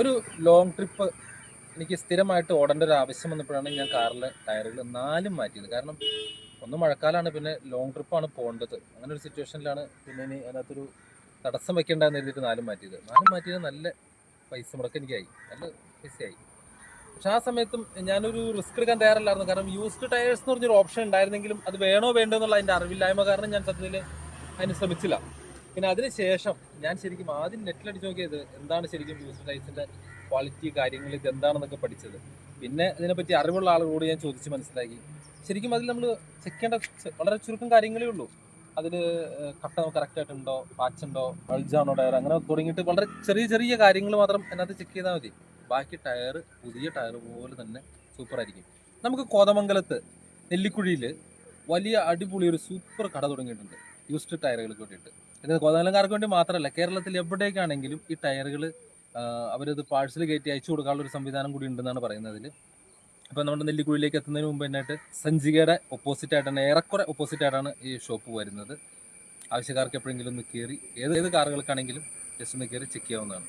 ഒരു long trip എനിക്ക് സ്ഥിരമായിട്ട് ഓടേണ്ട ഒരു ആവശ്യം വന്നപ്പോഴാണ് ഞാൻ കാറിലെ ടയറുകൾ 4 മാറ്റിയത്. കാരണം ഒന്ന് മഴക്കാലമാണ്, പിന്നെ ലോങ് ട്രിപ്പാണ് പോകേണ്ടത്. അങ്ങനെ ഒരു സിറ്റുവേഷനിലാണ് പിന്നെ ഇനി അതിനകത്തൊരു തടസ്സം വെക്കേണ്ടെന്ന് എഴുതിയിട്ട് 4 മാറ്റിയത്. 4 മാറ്റിയത് നല്ല പൈസ മുടക്ക് എനിക്കായി, നല്ല പൈസയായി. പക്ഷെ ആ സമയത്തും ഞാനൊരു റിസ്ക് എടുക്കാൻ തയ്യാറല്ലായിരുന്നു. കാരണം യൂസ്ഡ് ടയേഴ്സ് എന്ന് പറഞ്ഞൊരു ഓപ്ഷൻ ഉണ്ടായിരുന്നെങ്കിലും അത് വേണോ വേണ്ടോ എന്നുള്ള അതിൻ്റെ അറിവില്ലായ്മ കാരണം ഞാൻ സത്യത്തിൽ അതിന് ശ്രമിച്ചില്ല. പിന്നെ അതിനുശേഷം ഞാൻ ശരിക്കും ആദ്യം നെറ്റിലടിച്ച് നോക്കിയത് എന്താണ് ശരിക്കും യൂസ്ഡ് ടയേഴ്സിൻ്റെ ക്വാളിറ്റി, കാര്യങ്ങൾ ഇത് എന്താണെന്നൊക്കെ പഠിച്ചത്. പിന്നെ ഇതിനെപ്പറ്റി അറിവുള്ള ആളുകളോട് ഞാൻ ചോദിച്ച് മനസ്സിലാക്കി. ശരിക്കും അതിൽ നമ്മൾ ചെക്ക് ചെയ്യേണ്ട വളരെ ചുരുക്കം കാര്യങ്ങളേ ഉള്ളൂ. അതിൽ കട്ട കറക്റ്റായിട്ടുണ്ടോ, പാച്ചുണ്ടോ, ബൾജാണോ ടയർ, അങ്ങനെ തുടങ്ങിയിട്ട് വളരെ ചെറിയ ചെറിയ കാര്യങ്ങൾ മാത്രം അതിനകത്ത് ചെക്ക് ചെയ്താൽ മതി. ബാക്കി ടയർ പുതിയ ടയർ പോലെ തന്നെ സൂപ്പറായിരിക്കും. നമുക്ക് കോതമംഗലത്ത് നെല്ലിക്കുഴിയിൽ വലിയ അടിപൊളി ഒരു സൂപ്പർ കട തുടങ്ങിയിട്ടുണ്ട് യൂസ്ഡ് ടയറുകൾക്ക് വേണ്ടിയിട്ട്. ഇത് കോതമംഗലംകാർക്ക് വേണ്ടി മാത്രമല്ല, കേരളത്തിൽ എവിടേക്കാണെങ്കിലും ഈ ടയറുകൾ അവരത് പാഴ്സൽ കയറ്റി അയച്ചു കൊടുക്കാനുള്ള ഒരു സംവിധാനം കൂടി ഉണ്ടെന്നാണ് പറയുന്നതിൽ. അപ്പോൾ നമ്മുടെ നെല്ലിക്കുഴിയിലേക്ക് എത്തുന്നതിന് മുമ്പ് തന്നെയായിട്ട് സഞ്ചികയുടെ ഓപ്പോസിറ്റ് ആയിട്ടാണ്, ഏറെക്കുറെ ഓപ്പോസിറ്റ് ആയിട്ടാണ് ഈ ഷോപ്പ് വരുന്നത്. ആവശ്യക്കാർക്ക് എപ്പോഴെങ്കിലും ഒന്ന് കയറി ഏത് കാറുകൾക്കാണെങ്കിലും ജസ്റ്റ് ഒന്ന് കയറി ചെക്ക് ചെയ്യാവുന്നതാണ്.